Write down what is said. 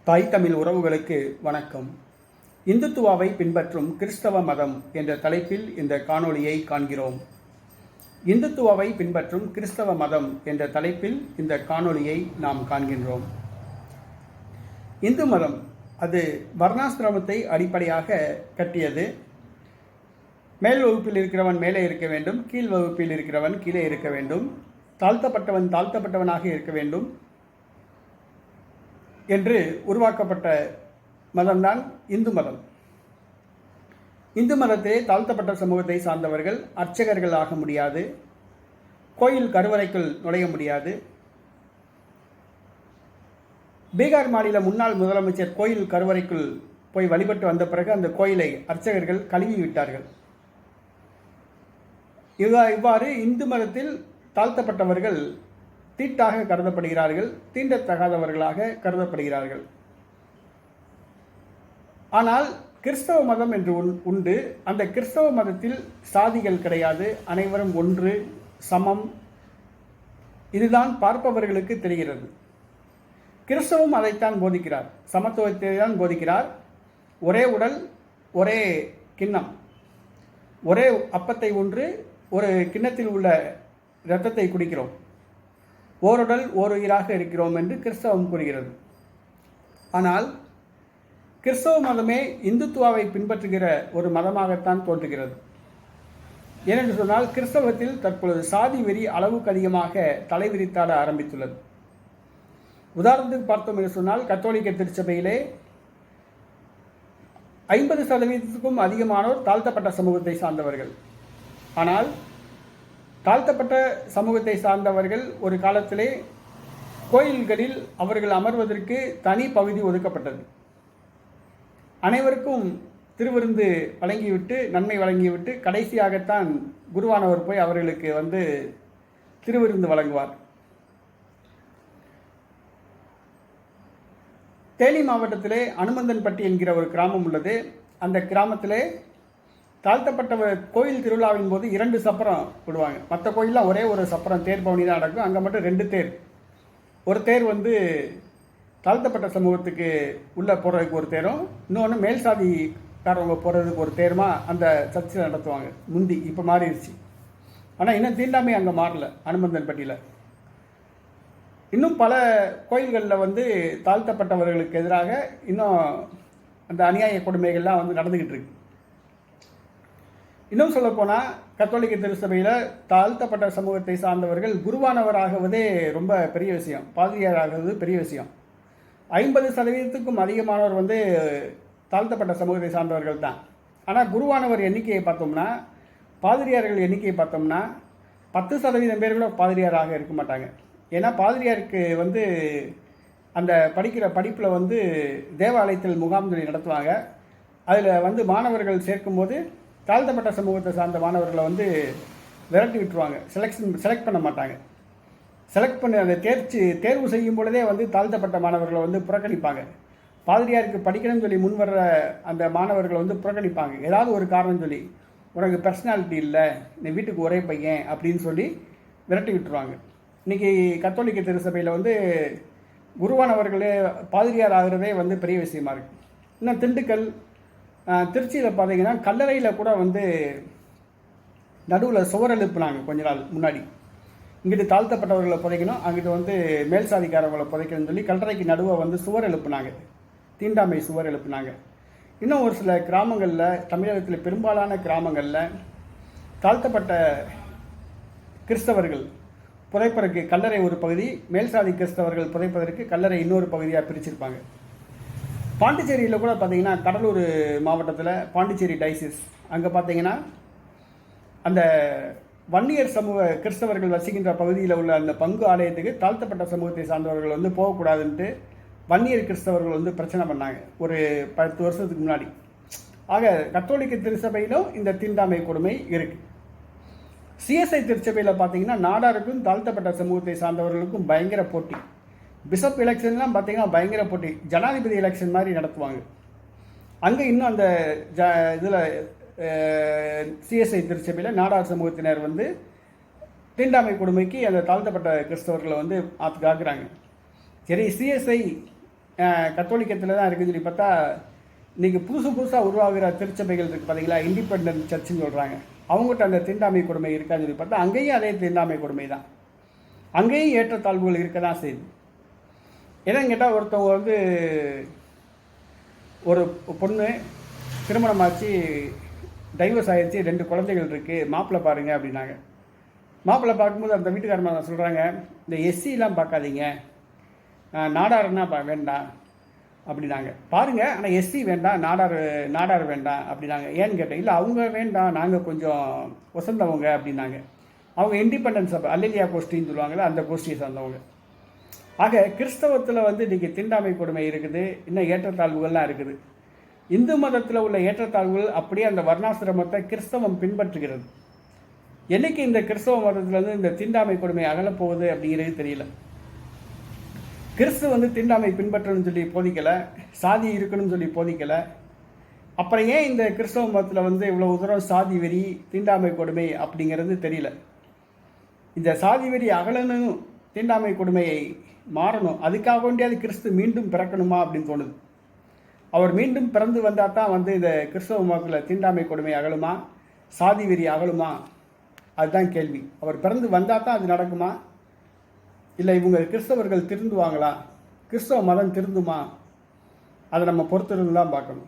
தாய் தமிழ் உறவுகளுக்கு வணக்கம். இந்துத்துவாவை பின்பற்றும் கிறிஸ்தவ மதம் என்ற தலைப்பில் இந்த காணொளியை காண்கிறோம். இந்துத்துவாவை பின்பற்றும் கிறிஸ்தவ மதம் என்ற தலைப்பில் இந்த காணொளியை நாம் காண்கின்றோம். இந்து மதம் அது வர்ணாசிரமத்தை அடிப்படையாக கட்டியது. மேல் வகுப்பில் இருக்கிறவன் மேலே இருக்க வேண்டும், கீழ் வகுப்பில் இருக்கிறவன் கீழே இருக்க வேண்டும், தாழ்த்தப்பட்டவன் தாழ்த்தப்பட்டவனாக இருக்க வேண்டும் என்று உருவாக்கப்பட்ட மதம்தான் இந்து மதம். இந்து மதத்திலே தாழ்த்தப்பட்ட சமூகத்தை சார்ந்தவர்கள் அர்ச்சகர்கள் ஆக முடியாது, கோயில் கருவறைக்குள் நுழைய முடியாது. பீகார் மாநில முன்னாள் முதலமைச்சர் கோயில் கருவறைக்குள் போய் வழிபட்டு வந்த பிறகு அந்த கோயிலை அர்ச்சகர்கள் கழுவி விட்டார்கள். இவ்வாறு இந்து மதத்தில் தாழ்த்தப்பட்டவர்கள் தீட்டாக கருதப்படுகிறார்கள், தீண்டத்தகாதவர்களாக கருதப்படுகிறார்கள். ஆனால் கிறிஸ்தவ மதம் என்று உண்டு. அந்த கிறிஸ்தவ மதத்தில் சாதிகள் கிடையாது, அனைவரும் ஒன்று, சமம். இதுதான் பார்ப்பவர்களுக்கு தெரிகிறது. கிறிஸ்தவம் அதைத்தான் போதிக்கிறார், சமத்துவத்தை தான் போதிக்கிறார். ஒரே உடல், ஒரே கிண்ணம், ஒரே அப்பத்தை ஒன்று, ஒரு கிண்ணத்தில் உள்ள இரத்தத்தை குடிக்கிறோம், ஓருடல் ஓருயிராக இருக்கிறோம் என்று கிறிஸ்தவம் கூறுகிறது. ஆனால் கிறிஸ்தவ மதமே இந்துத்துவாவை பின்பற்றுகிற ஒரு மதமாகத்தான் தோன்றுகிறது. ஏனென்று சொன்னால் கிறிஸ்தவத்தில் தற்பொழுது சாதி வெறி அளவுக்கு அதிகமாக தலைவிரித்தாட ஆரம்பித்துள்ளது. உதாரணத்துக்கு பார்த்தோம் என்று சொன்னால் கத்தோலிக்க திருச்சபையிலே 50% அதிகமானோர் தாழ்த்தப்பட்ட சமூகத்தை சார்ந்தவர்கள். ஆனால் தாழ்த்தப்பட்ட சமூகத்தை சார்ந்தவர்கள் ஒரு காலத்திலே கோயில்களில் அவர்கள் அமர்வதற்கு தனி பகுதி ஒதுக்கப்பட்டது. அனைவருக்கும் திருவிருந்து வழங்கிவிட்டு, நன்மை வழங்கிவிட்டு, கடைசியாகத்தான் குருவானவர் போய் அவர்களுக்கு திருவிருந்து வழங்குவார். தேனி மாவட்டத்திலே அனுமந்தன்பட்டி என்கிற ஒரு கிராமம் உள்ளது. அந்த கிராமத்திலே தாழ்த்தப்பட்டவர் கோயில் திருவிழாவின் போது 2 சப்பரம் விடுவாங்க. மற்ற கோயிலெலாம் ஒரே ஒரு சப்பரம் தேர் பவனி தான் நடக்கும். அங்கே மட்டும் 2 தேர். ஒரு தேர் தாழ்த்தப்பட்ட சமூகத்துக்கு உள்ளே போகிறதுக்கு ஒரு தேரும், இன்னொன்று மேல் சாதிக்காரவங்க போகிறதுக்கு ஒரு தேருமா அந்த சர்ச்சில் நடத்துவாங்க. முந்தி இப்போ மாறிடுச்சு. ஆனால் இன்னும் தீண்டாமை அங்கே மாறல. அனுமந்தன்பட்டியில் இன்னும் பல கோயில்களில் தாழ்த்தப்பட்டவர்களுக்கு எதிராக இன்னும் அந்த அநியாய கொடுமைகள்லாம் நடந்துக்கிட்டு இருக்கு. இன்னும் சொல்லப்போனால் கத்தோலிக்க திருச்சபையில் தாழ்த்தப்பட்ட சமூகத்தை சார்ந்தவர்கள் குருவானவராகுவதே ரொம்ப பெரிய விஷயம், பாதிரியாராகுவது பெரிய விஷயம். 50%க்கும் அதிகமானவர் தாழ்த்தப்பட்ட சமூகத்தை சார்ந்தவர்கள் தான். ஆனால் குருவானவர் எண்ணிக்கையை பார்த்தோம்னா, பாதிரியார்கள் எண்ணிக்கையை பார்த்தோம்னா 10% பேர் கூட பாதிரியாராக இருக்க மாட்டாங்க. ஏன்னா பாதிரியாருக்கு அந்த படிக்கிற படிப்பில் தேவாலயத்தில் முகாம்களை நடத்துவாங்க. அதில் மாணவர்கள் சேர்க்கும்போது தாழ்த்தப்பட்ட சமூகத்தை சார்ந்த மாணவர்களை விரட்டி விட்டுருவாங்க. செலக்ட் பண்ண மாட்டாங்க. செலக்ட் பண்ணி அதை தேர்வு செய்யும் பொழுதே தாழ்த்தப்பட்ட மாணவர்களை புறக்கணிப்பாங்க. பாதிரியாருக்கு படிக்கணும்னு சொல்லி முன்வர்ற அந்த மாணவர்களை புறக்கணிப்பாங்க. ஏதாவது ஒரு காரணம் சொல்லி, உனக்கு பர்சனாலிட்டி இல்லை, நீ வீட்டுக்கு ஒரே பையன் அப்படின்னு சொல்லி விரட்டி விட்டுருவாங்க. இன்றைக்கி கத்தோலிக்க திருச்சபையில் குருவானவர்களே பாதிரியார் ஆகிறதே பெரிய விஷயமா இருக்குது. இன்னும் திண்டுக்கல், திருச்சியில் பார்த்தீங்கன்னா கல்லறையில் கூட நடுவில் சுவர் எழுப்புனாங்க. கொஞ்ச நாள் முன்னாடி இங்கிட்டு தாழ்த்தப்பட்டவர்களை புதைக்கணும், அங்கிட்டு மேல் சாதிக்காரவங்களை புதைக்கணும்னு சொல்லி கல்லறைக்கு நடுவை சுவர் எழுப்புனாங்க, தீண்டாமை சுவர் எழுப்புனாங்க. இன்னும் ஒரு சில கிராமங்களில், தமிழகத்தில் பெரும்பாலான கிராமங்களில் தாழ்த்தப்பட்ட கிறிஸ்தவர்கள் புதைப்பதற்கு கல்லறை ஒரு பகுதி, மேல் சாதி கிறிஸ்தவர்கள் புதைப்பதற்கு கல்லறை இன்னொரு பகுதியாக பிரிச்சிருப்பாங்க. பாண்டிச்சேரியில் கூட பார்த்தீங்கன்னா, கடலூர் மாவட்டத்தில் பாண்டிச்சேரி டைசிஸ் அங்கே பார்த்தீங்கன்னா அந்த வன்னியர் சமூக கிறிஸ்தவர்கள் வசிக்கின்ற பகுதியில் உள்ள அந்த பங்கு ஆலயத்துக்கு தாழ்த்தப்பட்ட சமூகத்தை சார்ந்தவர்கள் போகக்கூடாதுன்ட்டு வன்னியர் கிறிஸ்தவர்கள் பிரச்சனை பண்ணாங்க ஒரு 10 வருஷத்துக்கு முன்னாடி. ஆக கத்தோலிக்க திருச்சபையிலும் இந்த தீண்டாமை கொடுமை இருக்குது. சிஎஸ்ஐ திருச்சபையில் பார்த்தீங்கன்னா நாடாருக்கும் தாழ்த்தப்பட்ட சமூகத்தை சார்ந்தவர்களுக்கும் பயங்கர போட்டி. பிஷப் எலெக்ஷன்லாம் பார்த்தீங்கன்னா பயங்கர போட்டி, ஜனாதிபதி எலெக்ஷன் மாதிரி நடத்துவாங்க. அங்கே இன்னும் அந்த இதில் சிஎஸ்ஐ திருச்சபையில் நாடார் சமூகத்தினர் தீண்டாமை கொடுமைக்கு அந்த தாழ்த்தப்பட்ட கிறிஸ்தவர்களை ஆக்குறாங்க. சரி, சிஎஸ்ஐ கத்தோலிக்கத்தில் தான் இருக்குதுன்னு சொல்லி பார்த்தா, இன்றைக்கி புதுசாக உருவாகிற திருச்சபைகள் இருக்குது பார்த்தீங்களா, இண்டிபெண்டன்ட் சர்ச்சுன்னு சொல்கிறாங்க. அவங்ககிட்ட அந்த தீண்டாமை கொடுமை இருக்கான்னு சொல்லி பார்த்தா அங்கேயும் அதே தீண்டாமை கொடுமை தான். அங்கேயும் ஏற்றத்தாழ்வுகள் இருக்க தான் செய்யுது. என்னன்னு கேட்டால், ஒருத்தவங்க வந்து ஒரு பொண்ணு திருமணமாச்சு, டைவர்ஸ் ஆகிடுச்சு, 2 குழந்தைகள் இருக்குது, மாப்பிள்ளை பாருங்கள் அப்படின்னாங்க. மாப்பிள்ளை பார்க்கும்போது அந்த வீட்டுக்காரமாக சொல்கிறாங்க, இந்த எஸ்சிலாம் பார்க்காதீங்க, நாடாருன்னா வேண்டாம் அப்படின்னாங்க. பாருங்கள், ஆனால் எஸ்சி வேண்டாம், நாடார் வேண்டாம் அப்படின்னாங்க. ஏன்னு கேட்டேன். இல்லை, அவங்க வேண்டாம், நாங்கள் கொஞ்சம் வசந்தவங்க அப்படின்னாங்க. அவங்க இண்டிபெண்டன்ஸ் அல்லேலியா கோஷ்டின்னு சொல்லுவாங்கள்ல, அந்த கோஷ்டியை சார்ந்தவங்க. ஆக கிறிஸ்தவத்தில் வந்து இன்றைக்கி தீண்டாமை கொடுமை இருக்குது, இன்னும் ஏற்றத்தாழ்வுகள்லாம் இருக்குது. இந்து மதத்தில் உள்ள ஏற்றத்தாழ்வுகள் அப்படியே அந்த வர்ணாசிரமத்தை கிறிஸ்தவம் பின்பற்றுகிறது. என்னைக்கு இந்த கிறிஸ்தவ மதத்திலேருந்து இந்த தீண்டாமை கொடுமை அகலப்போகுது அப்படிங்கிறது தெரியல. கிறிஸ்து வந்து தீண்டாமை பின்பற்றணும்னு சொல்லி போதிக்கலை, சாதி இருக்கணும்னு சொல்லி போதிக்கலை. அப்புறம் ஏன் இந்த கிறிஸ்தவ மதத்தில் வந்து இவ்வளோ தூரம் சாதி வெறி, தீண்டாமை கொடுமை அப்படிங்கிறது தெரியல. இந்த சாதி வெறி அகலணும், தீண்டாமை கொடுமையை மாறணும், அதுக்காக வேண்டியாவது கிறிஸ்து மீண்டும் பிறக்கணுமா அப்படின்னு தோணுது. அவர் மீண்டும் பிறந்து வந்தால் தான் வந்து இந்த கிறிஸ்தவ மதத்தில் தீண்டாமை கொடுமை அகலுமா, சாதி வெறி அகலுமா, அதுதான் கேள்வி. அவர் பிறந்து வந்தால் தான் அது நடக்குமா, இல்லை இவங்க கிறிஸ்தவர்கள் திருந்துவாங்களா, கிறிஸ்தவ மதம் திருந்துமா, அதை நம்ம பொறுத்திருந்து தான் பார்க்கணும்.